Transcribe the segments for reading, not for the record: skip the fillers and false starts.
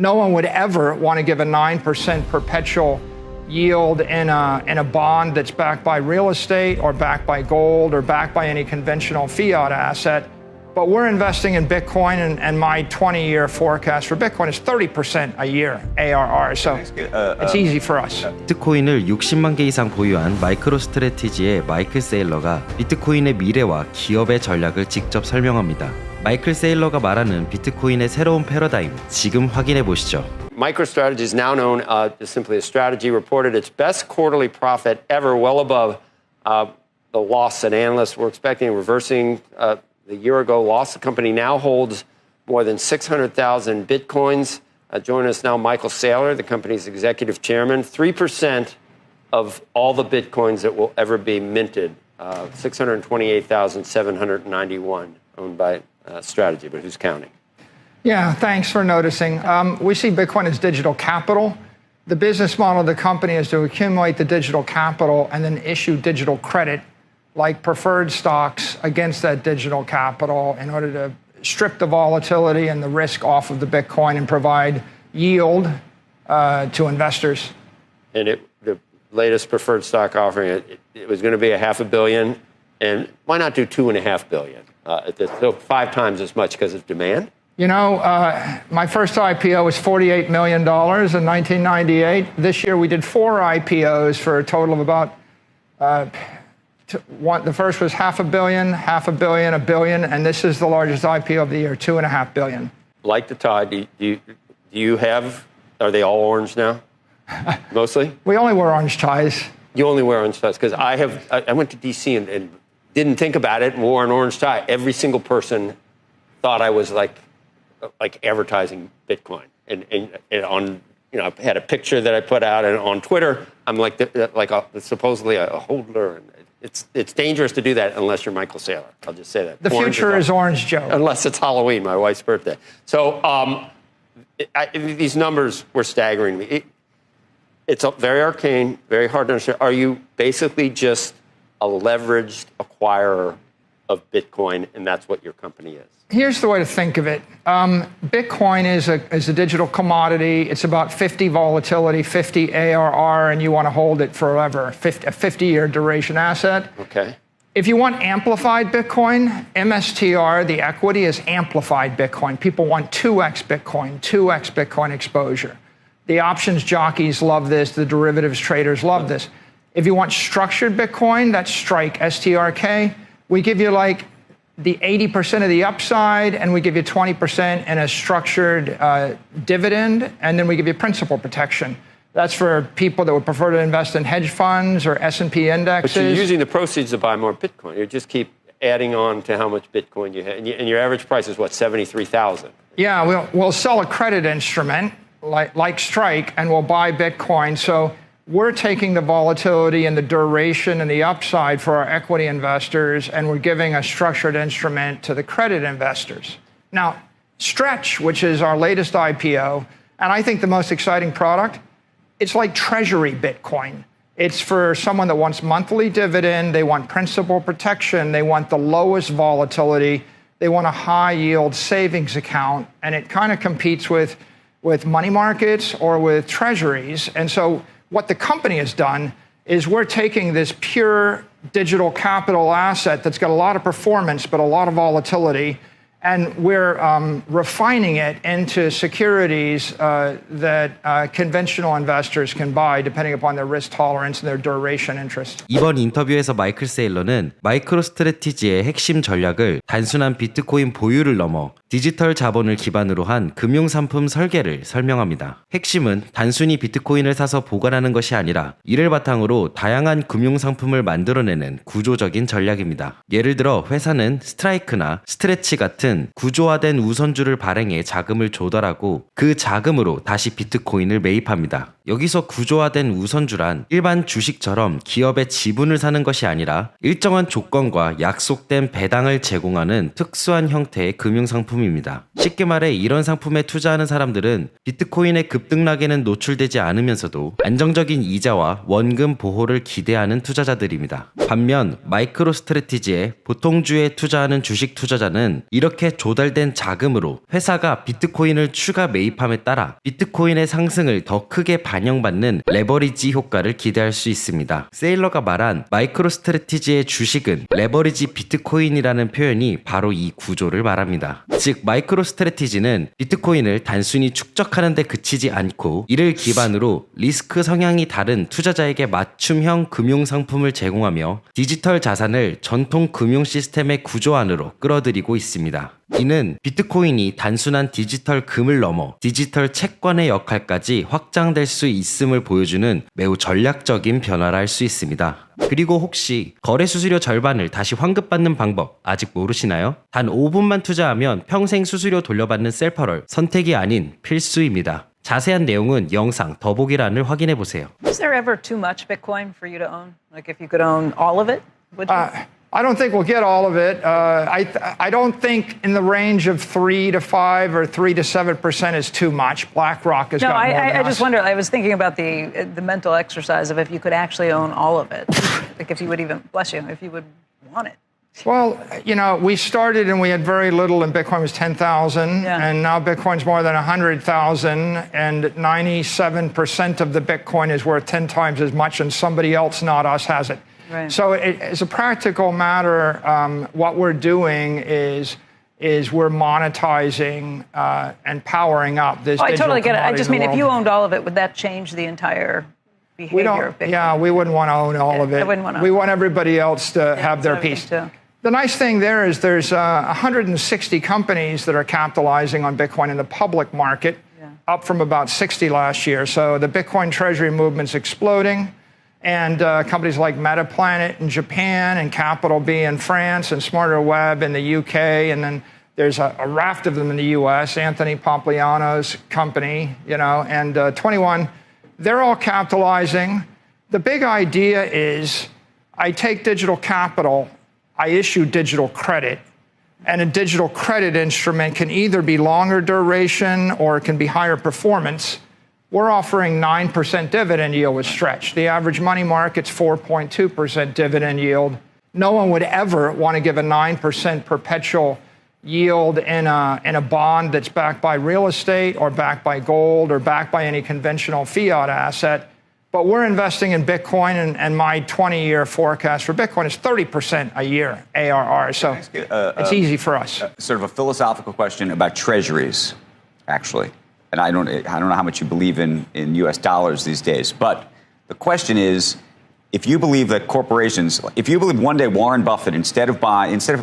No one would ever want to give a 9% perpetual yield in a bond that's backed by real estate or backed by gold or backed by any conventional fiat asset. But we're investing in Bitcoin, and my 20-year forecast for Bitcoin is 30% a year ARR. So it's easy for us. 비트코인을 60만 개 이상 보유한 마이크로 스트래티지의 마이클 세일러가 비트코인의 미래와 기업의 전략을 직접 설명합니다. 마이클 세일러가 말하는 비트코인의 새로운 패러다임, 지금 확인해 보시죠. MicroStrategy is now known as simply as Strategy, reported its best quarterly profit ever, well above the loss that analysts were expecting, reversing the year-ago loss. The company now holds more than 600,000 Bitcoins. Join us now, Michael Saylor, the company's executive chairman. 3% of all the Bitcoins that will ever be minted, 628,791 owned by Strategy, but who's counting? Yeah, thanks for noticing. We see Bitcoin as digital capital. The business model of the company is to accumulate the digital capital and then issue digital credit like preferred stocks against that digital capital in order to strip the volatility and the risk off of the Bitcoin and provide yield to investors. And the latest preferred stock offering, it was going to be $500 million, and why not do $2.5 billion? So 5 times as much because of demand? You know, my first IPO was $48 million in 1998. This year we did 4 IPOs for a total of about the first was $500 million, $500 million, $1 billion, and this is the largest IPO of the year, $2.5 billion. Like the tie, do you have, are they all orange now? Mostly? We only wear orange ties. You only wear orange ties? Because I went to DC and didn't think about it and wore an orange tie. Every single person thought I was like advertising Bitcoin. And on, you know, I had a picture that I put out, and on Twitter, I'm supposedly a holder. And it's dangerous to do that unless you're Michael Saylor. I'll just say that. The future is orange, Joe. Unless it's Halloween, my wife's birthday. So these numbers were staggering me. It's very arcane, very hard to understand. Are you basically just a leveraged acquirer of Bitcoin, and that's what your company is? Here's the way to think of it. Bitcoin is a digital commodity. It's about 50 volatility, 50 ARR, and you want to hold it forever, a 50-year duration asset. Okay. If you want amplified Bitcoin, MSTR, the equity, is amplified Bitcoin. People want 2x Bitcoin exposure. The options jockeys love this. The derivatives traders love this. If you want structured Bitcoin, that's Strike, STRK. We give you like the 80% of the upside, and we give you 20% in a structured dividend, and then we give you principal protection. That's for people that would prefer to invest in hedge funds or S&P indexes. But you're using the proceeds to buy more Bitcoin. You just keep adding on to how much Bitcoin you have. And your average price is what, 73,000? Yeah, we'll sell a credit instrument like Strike, and we'll buy Bitcoin. So we're taking the volatility and the duration and the upside for our equity investors, and we're giving a structured instrument to the credit investors. Now, Stretch, which is our latest IPO, and I think the most exciting product, it's like treasury Bitcoin. It's for someone that wants monthly dividend, they want principal protection, they want the lowest volatility, they want a high yield savings account, and it kind of competes with money markets or with treasuries. And so what the company has done is we're taking this pure digital capital asset that's got a lot of performance but a lot of volatility, and we're refining it into securities that conventional investors can buy depending upon their risk tolerance and their duration interest. 이번 인터뷰에서 마이클 세일러는 마이크로 스트래티지의 핵심 전략을 단순한 비트코인 보유를 넘어 디지털 자본을 기반으로 한 금융상품 설계를 설명합니다. 핵심은 단순히 비트코인을 사서 보관하는 것이 아니라 이를 바탕으로 다양한 금융상품을 만들어내는 구조적인 전략입니다. 예를 들어 회사는 스트라이크나 스트레치 같은 구조화된 우선주를 발행해 자금을 조달하고 그 자금으로 다시 비트코인을 매입합니다. 여기서 구조화된 우선주란 일반 주식처럼 기업의 지분을 사는 것이 아니라 일정한 조건과 약속된 배당을 제공하는 특수한 형태의 금융상품입니다. 쉽게 말해 이런 상품에 투자하는 사람들은 비트코인의 급등락에는 노출되지 않으면서도 안정적인 이자와 원금 보호를 기대하는 투자자들입니다. 반면 마이크로 스트래티지에 보통주에 투자하는 주식 투자자는 이렇게 이렇게 조달된 자금으로 회사가 비트코인을 추가 매입함에 따라 비트코인의 상승을 더 크게 반영받는 레버리지 효과를 기대할 수 있습니다. 세일러가 말한 마이크로 스트래티지의 주식은 레버리지 비트코인이라는 표현이 바로 이 구조를 말합니다. 즉 마이크로 스트래티지는 비트코인을 단순히 축적하는 데 그치지 않고 이를 기반으로 리스크 성향이 다른 투자자에게 맞춤형 금융 상품을 제공하며 디지털 자산을 전통 금융 시스템의 구조 안으로 끌어들이고 있습니다. 이는 비트코인이 단순한 디지털 금을 넘어 디지털 채권의 역할까지 확장될 수 있음을 보여주는 매우 전략적인 변화라 할 수 있습니다. 그리고 혹시 거래 수수료 절반을 다시 환급받는 방법 아직 모르시나요? 단 5분만 투자하면 평생 수수료 돌려받는 셀퍼럴, 선택이 아닌 필수입니다. 자세한 내용은 영상 더보기란을 확인해보세요. Is there ever too much Bitcoin for you to own? Like if you could own all of it, would you? I don't think we'll get all of it. I don't think in the range of 3 to 5 or 3 to 7% is too much. BlackRock has got more than I us. just wonder. I was thinking about the mental exercise of if you could actually own all of it, like if you would even, bless you, if you would want it. Well, you know, we started and we had very little, and Bitcoin was 10,000, and now Bitcoin's more than 100,000, and 97% of the Bitcoin is worth 10 times as much, and somebody else, not us, has it. Right. So as a practical matter, what we're doing is we're monetizing and powering up this. I totally get it. I digital just mean, if commodity you world. owned all of it, would that change the entire behavior of Bitcoin? Yeah, we wouldn't want to own all of it. I wouldn't want to. We want everybody else to have their that's what I piece. think too. The nice thing there is there's 160 companies that are capitalizing on Bitcoin in the public market, up from about 60 last year. So the Bitcoin treasury movement's exploding. And companies like MetaPlanet in Japan and Capital B in France and Smarter Web in the UK. And then there's a raft of them in the US, Anthony Pompliano's company, you know, and 21. They're all capitalizing. The big idea is I take digital capital, I issue digital credit, and a digital credit instrument can either be longer duration or it can be higher performance. We're offering 9% dividend yield with Stretch. The average money market's 4.2% dividend yield. No one would ever want to give a 9% perpetual yield in a bond that's backed by real estate or backed by gold or backed by any conventional fiat asset. But we're investing in Bitcoin, and my 20-year forecast for Bitcoin is 30% a year ARR. So it's easy for us. Sort of a philosophical question about treasuries, actually. And I don't know how much you believe in U.S. dollars these days, but the question is, if you believe that corporations, if you believe one day Warren Buffett, instead of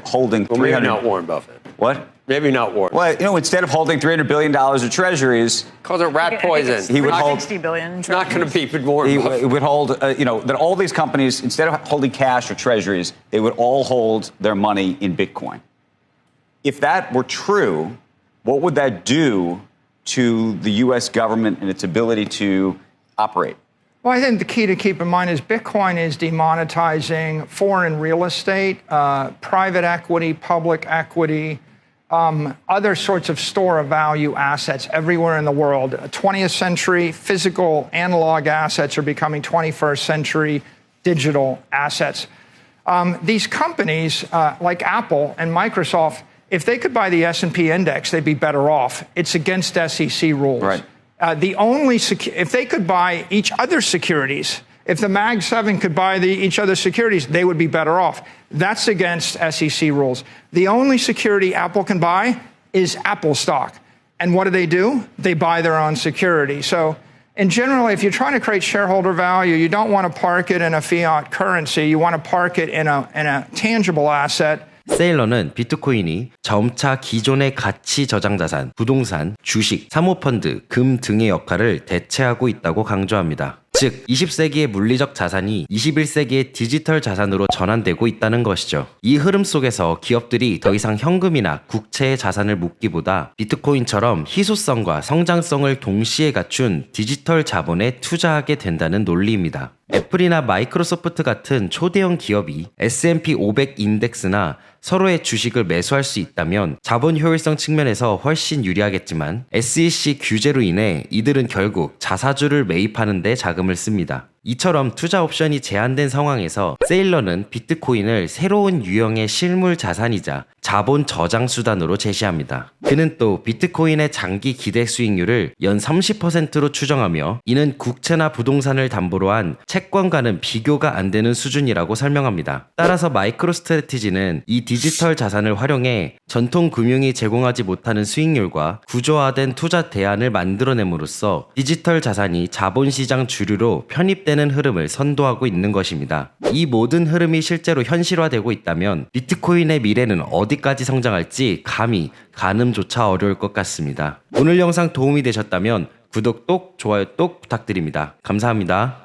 holding well, maybe not Warren Buffett. What? Maybe not Warren. Well, you know, instead of holding $300 billion of treasuries, calls it rat poison. He would hold $60 billion. It's not going to be Warren Buffett. He would hold, you know, that all these companies, instead of holding cash or treasuries, they would all hold their money in Bitcoin. If that were true, what would that do to the U.S. government and its ability to operate? Well, I think the key to keep in mind is Bitcoin is demonetizing foreign real estate, private equity, public equity, other sorts of store of value assets everywhere in the world. 20th century physical analog assets are becoming 21st century digital assets. These companies like Apple and Microsoft, if they could buy the S&P index, they'd be better off. It's against SEC rules. Right. If they could buy each other's securities, if the Mag 7 could buy each other's securities, they would be better off. That's against SEC rules. The only security Apple can buy is Apple stock. And what do? They buy their own security. So in general, if you're trying to create shareholder value, you don't want to park it in a fiat currency. You want to park it in a tangible asset. 세일러는 비트코인이 점차 기존의 가치 저장 자산, 부동산, 주식, 사모펀드, 금 등의 역할을 대체하고 있다고 강조합니다. 즉, 20세기의 물리적 자산이 21세기의 디지털 자산으로 전환되고 있다는 것이죠. 이 흐름 속에서 기업들이 더 이상 현금이나 국채의 자산을 묶기보다 비트코인처럼 희소성과 성장성을 동시에 갖춘 디지털 자본에 투자하게 된다는 논리입니다. 애플이나 마이크로소프트 같은 초대형 기업이 S&P 500 인덱스나 서로의 주식을 매수할 수 있다면 자본 효율성 측면에서 훨씬 유리하겠지만 SEC 규제로 인해 이들은 결국 자사주를 매입하는 데 자금을 씁니다. 이처럼 투자 옵션이 제한된 상황에서 세일러는 비트코인을 새로운 유형의 실물 자산이자 자본 저장 수단으로 제시합니다. 그는 또 비트코인의 장기 기대 수익률을 연 30%로 추정하며 이는 국채나 부동산을 담보로 한 채권과는 비교가 안 되는 수준이라고 설명합니다. 따라서 마이크로스트래티지는 이 디지털 자산을 활용해 전통 금융이 제공하지 못하는 수익률과 구조화된 투자 대안을 만들어냄으로써 디지털 자산이 자본시장 주류로 편입되는 흐름을 선도하고 있는 것입니다. 이 모든 흐름이 실제로 현실화되고 있다면 비트코인의 미래는 어디까지 성장할지 감히 가늠조차 어려울 것 같습니다. 오늘 영상 도움이 되셨다면 구독 똑, 좋아요 똑 부탁드립니다. 감사합니다.